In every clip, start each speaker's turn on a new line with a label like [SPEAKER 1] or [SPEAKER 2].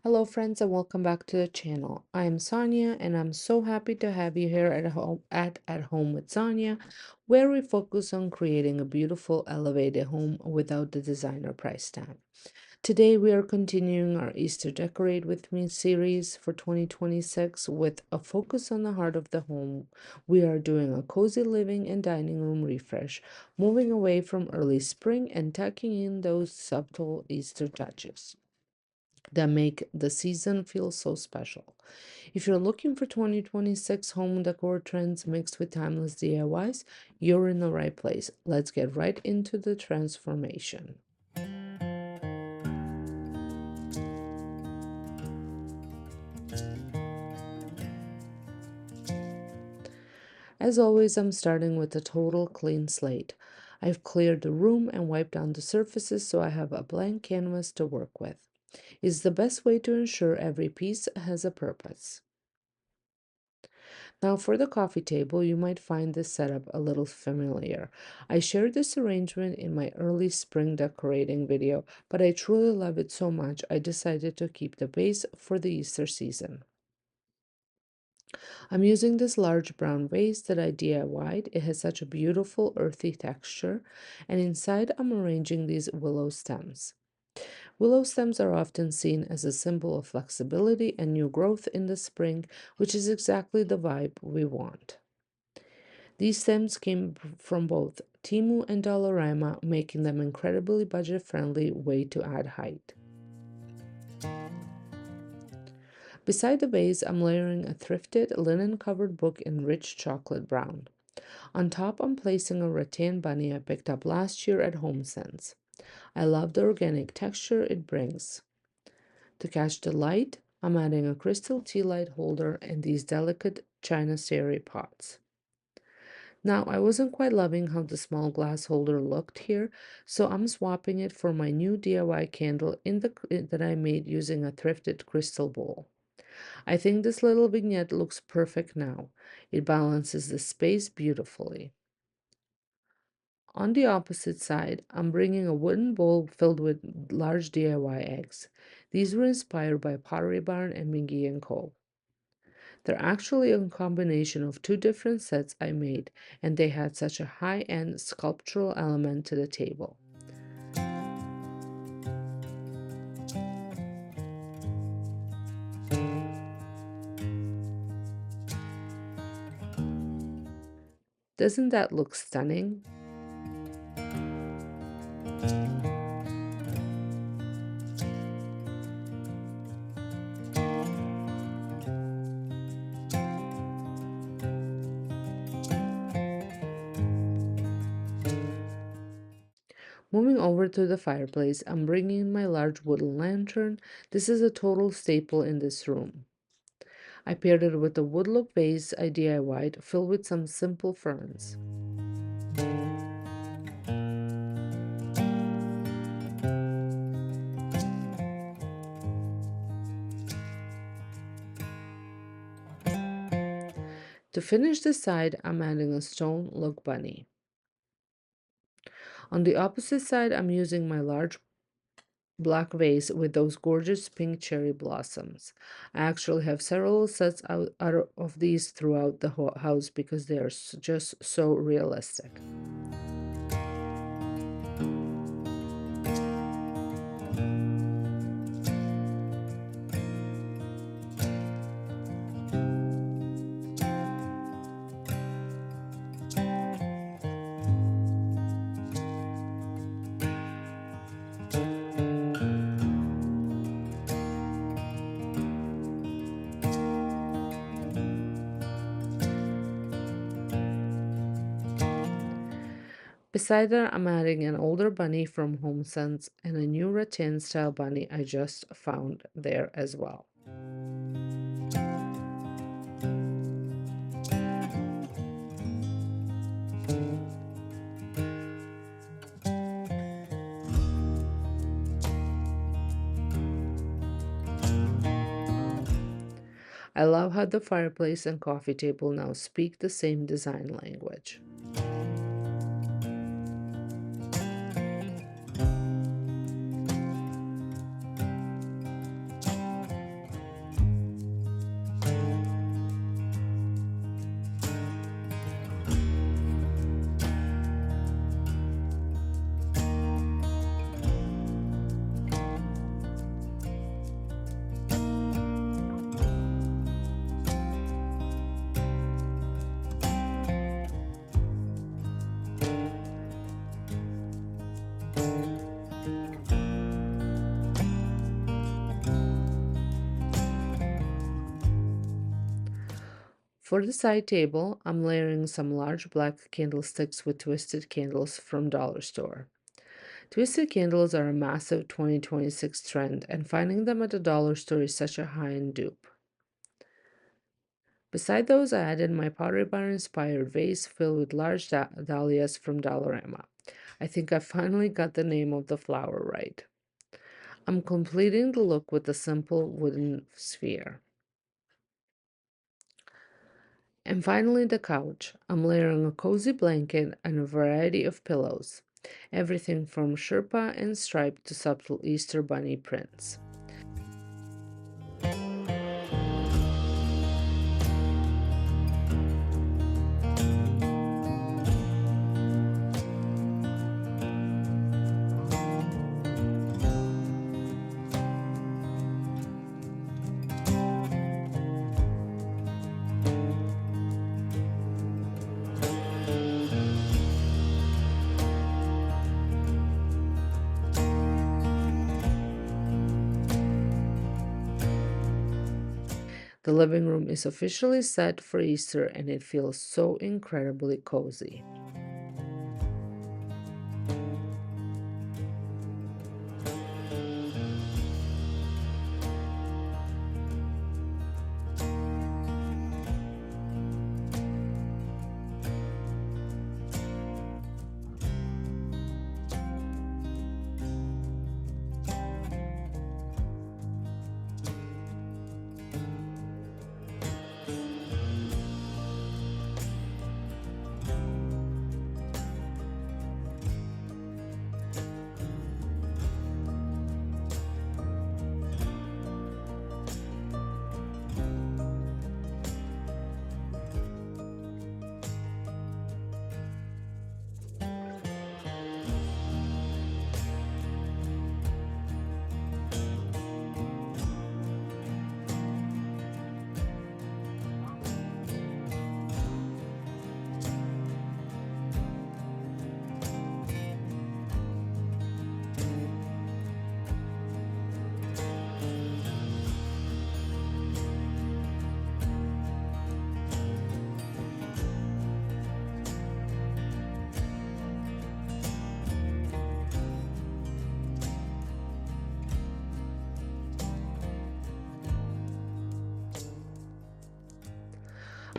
[SPEAKER 1] Hello friends and welcome back to the channel. I am Sonja and I'm so happy to have you here at home with Sonja, where we focus on creating a beautiful elevated home without the designer price tag. Today we are continuing our Easter Decorate with Me series for 2026 with a focus on the heart of the home. We are doing a cozy living and dining room refresh, moving away from early spring and tucking in those subtle Easter touches that make the season feel so special. If you're looking for 2026 home decor trends mixed with timeless DIYs, you're in the right place. Let's get right into the transformation. As always, I'm starting with a total clean slate. I've cleared the room and wiped down the surfaces so I have a blank canvas to work with. It's the best way to ensure every piece has a purpose. Now for the coffee table, you might find this setup a little familiar. I shared this arrangement in my early spring decorating video, but I truly love it so much I decided to keep the base for the Easter season. I'm using this large brown vase that I DIY'd. It has such a beautiful earthy texture, and inside I'm arranging these willow stems. Willow stems are often seen as a symbol of flexibility and new growth in the spring, which is exactly the vibe we want. These stems came from both Temu and Dollarama, making them incredibly budget-friendly way to add height. Beside the vase, I'm layering a thrifted linen-covered book in rich chocolate brown. On top, I'm placing a rattan bunny I picked up last year at HomeSense. I love the organic texture it brings. To catch the light, I'm adding a crystal tea light holder and these delicate Chinoiserie pots. Now, I wasn't quite loving how the small glass holder looked here, so I'm swapping it for my new DIY candle that I made using a thrifted crystal bowl. I think this little vignette looks perfect now. It balances the space beautifully. On the opposite side, I'm bringing a wooden bowl filled with large DIY eggs. These were inspired by Pottery Barn and McGee and Co. They're actually a combination of two different sets I made, and they had such a high-end sculptural element to the table. Doesn't that look stunning? Moving over to the fireplace, I'm bringing in my large wooden lantern. This is a total staple in this room. I paired it with a woodlook vase I DIY'd filled with some simple ferns. To finish the side, I'm adding a stone look bunny. On the opposite side, I'm using my large black vase with those gorgeous pink cherry blossoms. I actually have several sets out of these throughout the house because they are just so realistic. Beside that, I'm adding an older bunny from HomeSense and a new rattan style bunny I just found there as well. I love how the fireplace and coffee table now speak the same design language. For the side table, I'm layering some large black candlesticks with twisted candles from Dollar Store. Twisted candles are a massive 2026 trend, and finding them at the dollar store is such a high-end dupe. Beside those, I added my Pottery Barn inspired vase filled with large dahlias from Dollarama. I think I finally got the name of the flower right. I'm completing the look with a simple wooden sphere. And finally, the couch. I'm layering a cozy blanket and a variety of pillows. Everything from Sherpa and striped to subtle Easter bunny prints. The living room is officially set for Easter and it feels so incredibly cozy.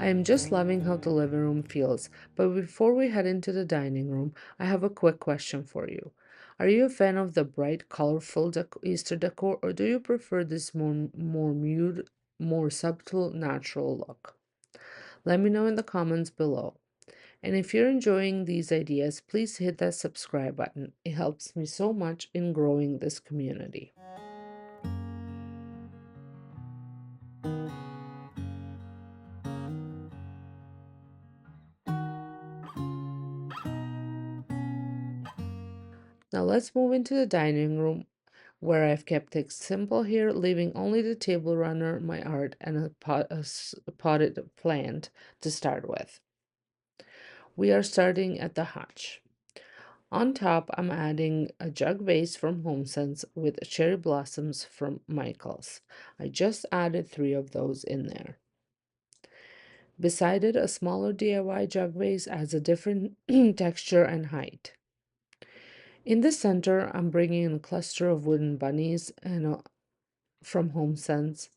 [SPEAKER 1] I am just loving how the living room feels, but before we head into the dining room, I have a quick question for you. Are you a fan of the bright, colorful Easter decor, or do you prefer this more muted, more subtle, natural look? Let me know in the comments below. And if you're enjoying these ideas, please hit that subscribe button. It helps me so much in growing this community. Now let's move into the dining room where I've kept it simple here, leaving only the table runner, my art, and a potted plant to start with. We are starting at the Hutch. On top, I'm adding a jug vase from HomeSense with cherry blossoms from Michael's. I just added three of those in there. Beside it, a smaller DIY jug vase adds a different texture and height. In the center, I'm bringing in a cluster of wooden bunnies from HomeSense.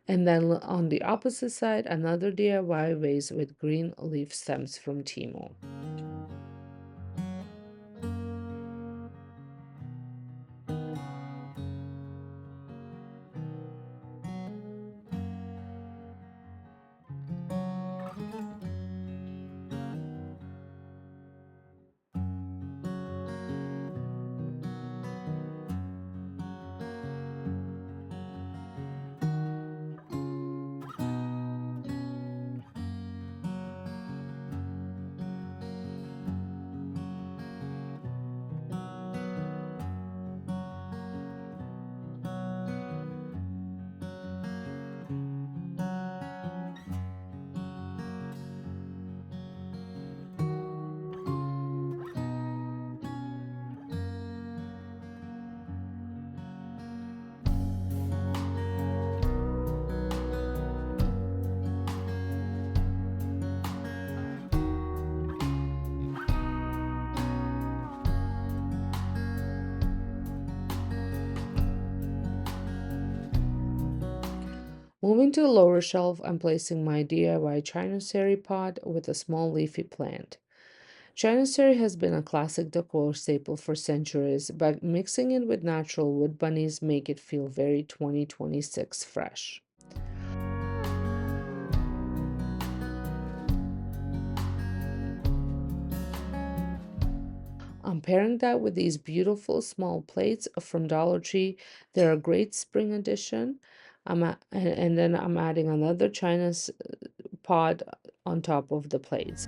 [SPEAKER 1] And then on the opposite side, another DIY vase with green leaf stems from Temu. Moving to the lower shelf, I'm placing my DIY Chinoiserie pot with a small leafy plant. Chinoiserie has been a classic decor staple for centuries, but mixing it with natural wood bunnies make it feel very 2026 fresh. I'm pairing that with these beautiful small plates from Dollar Tree. They're a great spring addition. And then I'm adding another China's pot on top of the plates.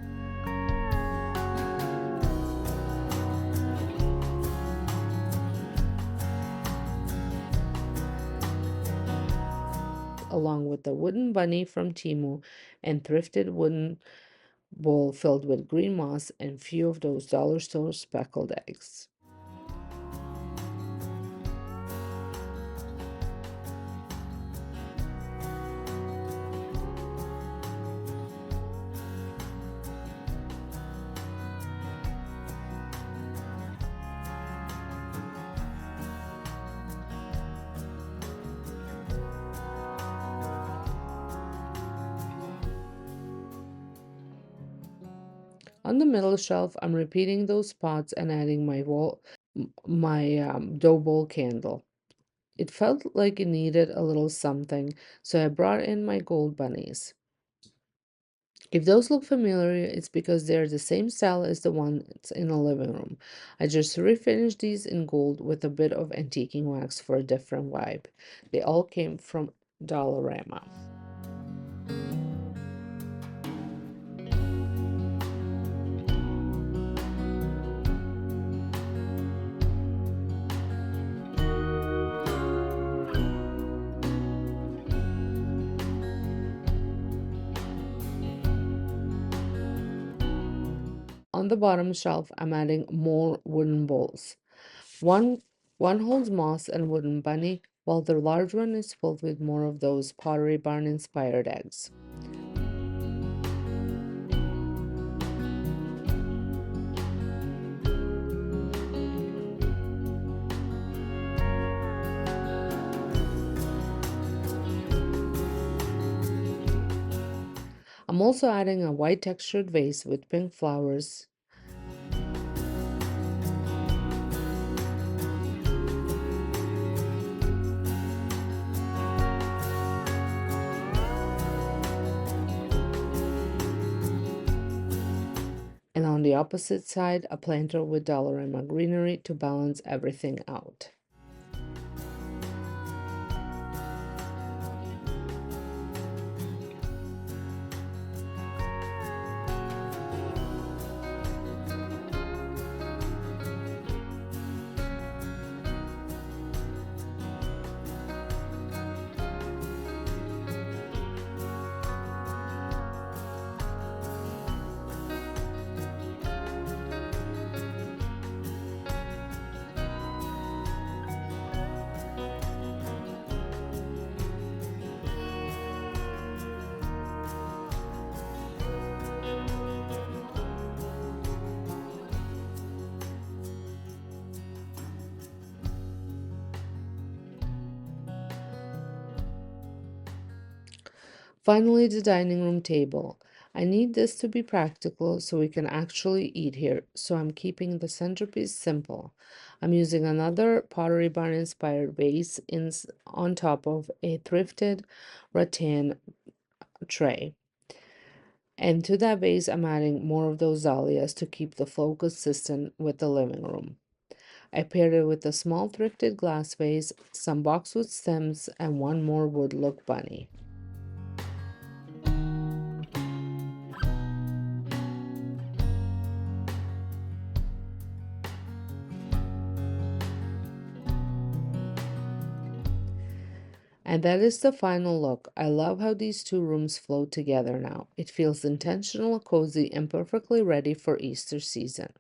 [SPEAKER 1] Along with the wooden bunny from Temu and thrifted wooden bowl filled with green moss and few of those dollar store speckled eggs. On the middle shelf, I'm repeating those spots and adding my dough bowl candle. It felt like it needed a little something, so I brought in my gold bunnies. If those look familiar, it's because they're the same style as the ones in the living room. I just refinished these in gold with a bit of antiquing wax for a different vibe. They all came from Dollarama. On the bottom shelf, I'm adding more wooden bowls. One one holds moss and wooden bunny, while the large one is filled with more of those Pottery Barn inspired eggs. I'm also adding a white textured vase with pink flowers. And on the opposite side, a planter with Dollarama greenery to balance everything out. Finally, the dining room table. I need this to be practical so we can actually eat here, so I'm keeping the centerpiece simple. I'm using another Pottery Barn inspired vase on top of a thrifted rattan tray. And to that vase, I'm adding more of those dahlias to keep the flow consistent with the living room. I paired it with a small thrifted glass vase, some boxwood stems, and one more wood look bunny. And that is the final look. I love how these two rooms flow together now. It feels intentional, cozy, and perfectly ready for Easter season.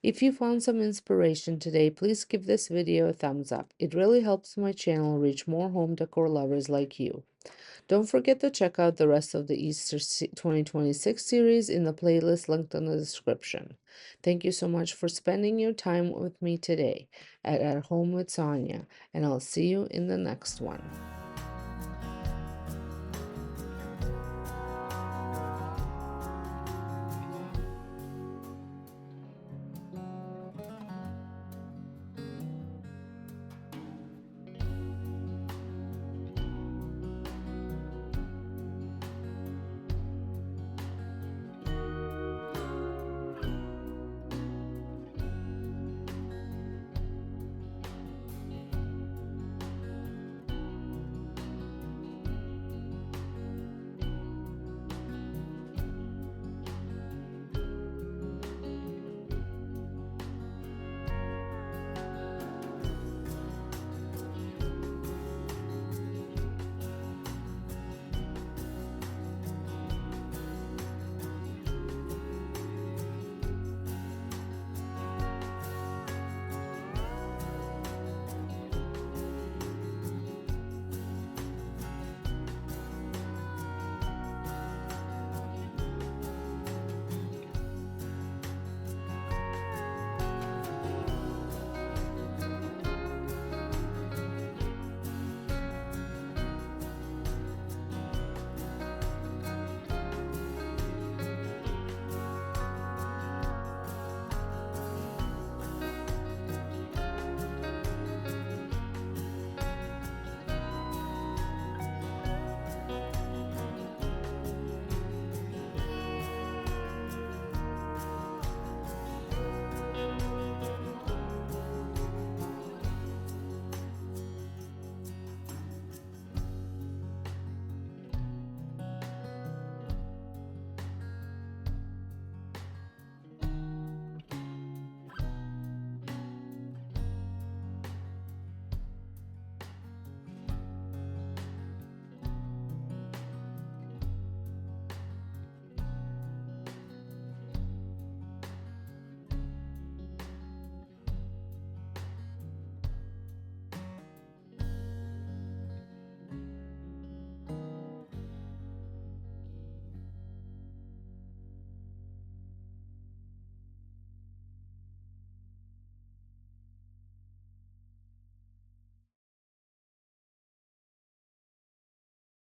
[SPEAKER 1] If you found some inspiration today, please give this video a thumbs up. It really helps my channel reach more home decor lovers like you. Don't forget to check out the rest of the Easter 2026 series in the playlist linked in the description. Thank you so much for spending your time with me today at Home with Sonja, and I'll see you in the next one.